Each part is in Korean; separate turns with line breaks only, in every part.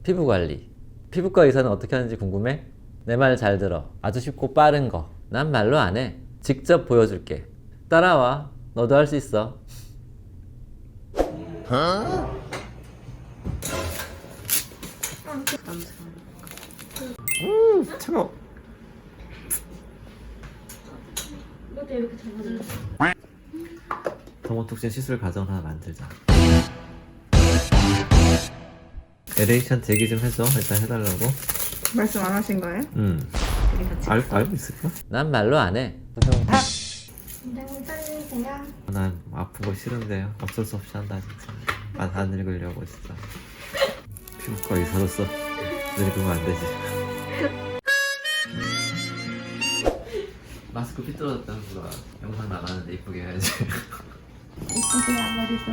피부관리. 피부과 의사는 어떻게 하는지 궁금해? 내 말 잘 들어. 아주 쉽고 빠른 거. 난 말로 안 해. 직접 보여줄게. 따라와. 너도 할 수 있어. 차가워.
이것도 이렇게 잡아줘.
더모톡신 시술 과정 하나 만들자. LA씨한테 얘기 좀 해줘. 일단 해달라고.
말씀 안 하신 거예요? 우리 같이
알고 있을까? 난 말로 안 해. 무슨 탁!
굉장히 떨리세요?
난 아픈 거 싫은데요. 어쩔 수 없이 한다 진짜. 안 읽으려고 진짜. 피부과 의사로서 늙으면 안 되지. 마스크 삐뚤어졌다는 거야. 영상 나가는데 이쁘게 해야지.
이쁘게 앞머리도.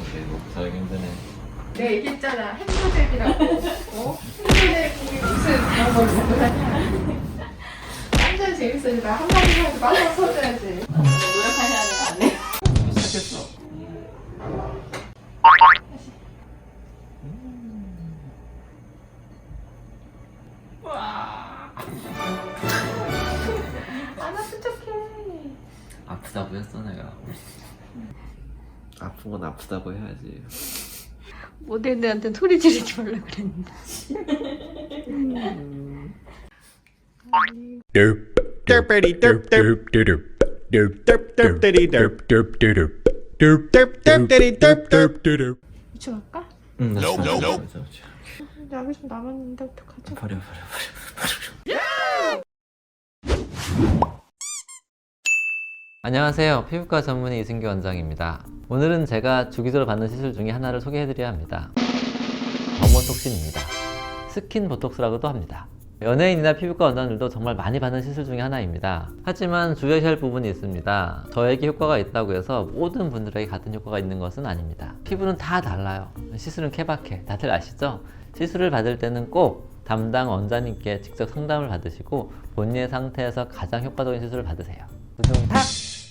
오케이, 뭐 자기 힘드네.
내가 얘기했잖아. 행보제비라고. 행보제비 무슨 그런 걸 먹고 다냐. 완전 재밌으니까 한마디 하지 말고 써줘야지. 노력하셔야 안 해.
시작했어.
안 아픈 척해.
아프다고 했어 내가. 아픈 건 아프다고 해야지.
모델들한테는 소리 지르지 말라 그랬는데.
Derp derpity derp derp derp derp derp derp diddy derp derp derp derp derp derp diddy derp derp derp.
이쪽 갈까?
응,
약이 좀 남았는데 어떡하지?
버려. 안녕하세요. 피부과 전문의 이승규 원장입니다. 오늘은 제가 주기적으로 받는 시술 중에 하나를 소개해드려야 합니다. 더모톡신입니다. 스킨 보톡스라고도 합니다. 연예인이나 피부과 원장들도 정말 많이 받는 시술 중에 하나입니다. 하지만 주의해야 할 부분이 있습니다. 저에게 효과가 있다고 해서 모든 분들에게 같은 효과가 있는 것은 아닙니다. 피부는 다 달라요. 시술은 케바케. 다들 아시죠? 시술을 받을 때는 꼭 담당 원장님께 직접 상담을 받으시고 본인의 상태에서 가장 효과적인 시술을 받으세요.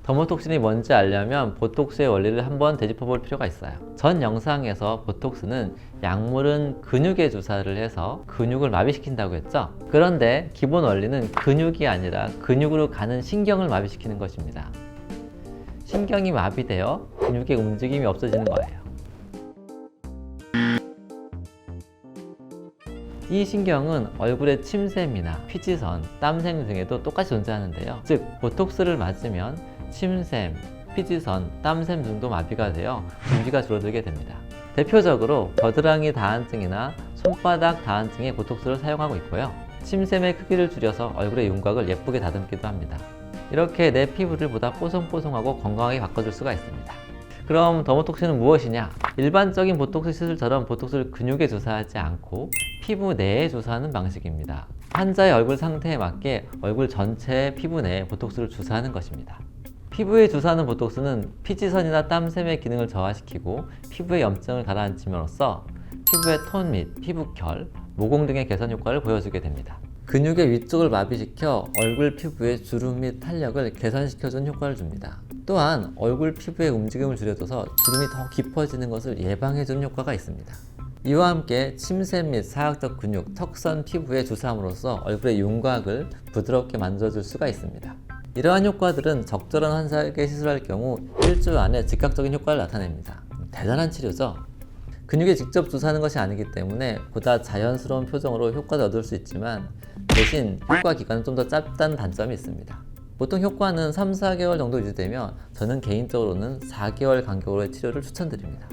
더모톡신이 뭔지 알려면 보톡스의 원리를 한번 되짚어 볼 필요가 있어요. 전 영상에서 보톡스는 약물은 근육에 주사를 해서 근육을 마비시킨다고 했죠. 그런데 기본 원리는 근육이 아니라 근육으로 가는 신경을 마비시키는 것입니다. 신경이 마비되어 근육의 움직임이 없어지는 거예요. 이 신경은 얼굴의 침샘이나 피지선, 땀샘 등에도 똑같이 존재하는데요. 즉, 보톡스를 맞으면 침샘, 피지선, 땀샘 등도 마비가 되어 분비가 줄어들게 됩니다. 대표적으로 겨드랑이 다한증이나 손바닥 다한증에 보톡스를 사용하고 있고요. 침샘의 크기를 줄여서 얼굴의 윤곽을 예쁘게 다듬기도 합니다. 이렇게 내 피부를 보다 뽀송뽀송하고 건강하게 바꿔줄 수가 있습니다. 그럼 더모톡신은 무엇이냐? 일반적인 보톡스 시술처럼 보톡스를 근육에 주사하지 않고 피부 내에 주사하는 방식입니다. 환자의 얼굴 상태에 맞게 얼굴 전체의 피부 내에 보톡스를 주사하는 것입니다. 피부에 주사하는 보톡스는 피지선이나 땀샘의 기능을 저하시키고 피부의 염증을 가라앉힘으로써 피부의 톤 및 피부결, 모공 등의 개선 효과를 보여주게 됩니다. 근육의 위쪽을 마비시켜 얼굴 피부의 주름 및 탄력을 개선시켜주는 효과를 줍니다. 또한 얼굴 피부의 움직임을 줄여줘서 주름이 더 깊어지는 것을 예방해주는 효과가 있습니다. 이와 함께 침샘 및 사각적 근육, 턱선 피부에 주사함으로써 얼굴의 윤곽을 부드럽게 만들어줄 수가 있습니다. 이러한 효과들은 적절한 환자에게 시술할 경우 일주 안에 즉각적인 효과를 나타냅니다. 대단한 치료죠? 근육에 직접 주사하는 것이 아니기 때문에 보다 자연스러운 표정으로 효과를 얻을 수 있지만 대신 효과 기간은 좀 더 짧다는 단점이 있습니다. 보통 효과는 3, 4개월 정도 유지되며 저는 개인적으로는 4개월 간격으로의 치료를 추천드립니다.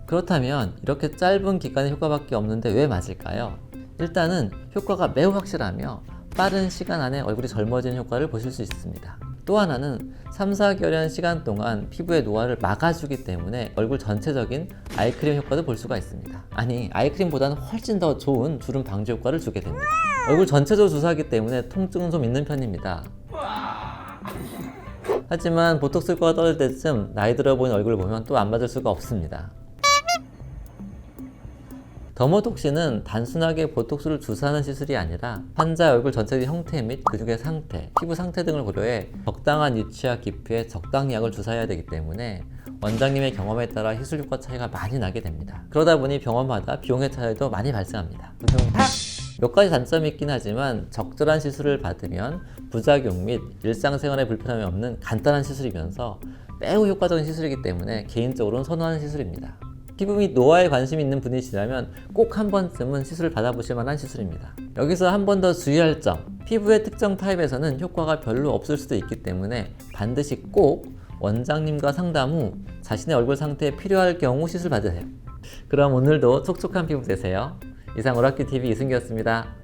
그렇다면 이렇게 짧은 기간의 효과밖에 없는데 왜 맞을까요? 일단은 효과가 매우 확실하며 빠른 시간 안에 얼굴이 젊어지는 효과를 보실 수 있습니다. 또 하나는 3, 4개월이라는 시간 동안 피부의 노화를 막아주기 때문에 얼굴 전체적인 아이크림 효과도 볼 수가 있습니다. 아니, 아이크림보다는 훨씬 더 좋은 주름 방지 효과를 주게 됩니다. 얼굴 전체적으로 주사하기 때문에 통증은 좀 있는 편입니다. 하지만 보톡스 효과가 떨어질 때쯤 나이 들어 보이는 얼굴을 보면 또 안 맞을 수가 없습니다. 더모톡신은 단순하게 보톡스를 주사하는 시술이 아니라 환자의 얼굴 전체의 형태 및 근육의 상태, 피부 상태 등을 고려해 적당한 위치와 깊이에 적당히 약을 주사해야 되기 때문에 원장님의 경험에 따라 시술 효과 차이가 많이 나게 됩니다. 그러다 보니 병원마다 비용의 차이도 많이 발생합니다. 몇 가지 단점이 있긴 하지만 적절한 시술을 받으면 부작용 및 일상생활에 불편함이 없는 간단한 시술이면서 매우 효과적인 시술이기 때문에 개인적으로는 선호하는 시술입니다. 피부 및 노화에 관심이 있는 분이시라면 꼭 한 번쯤은 시술을 받아보실 만한 시술입니다. 여기서 한 번 더 주의할 점, 피부의 특정 타입에서는 효과가 별로 없을 수도 있기 때문에 반드시 꼭 원장님과 상담 후 자신의 얼굴 상태에 필요할 경우 시술 받으세요. 그럼 오늘도 촉촉한 피부 되세요. 이상 오락기TV 이승기였습니다.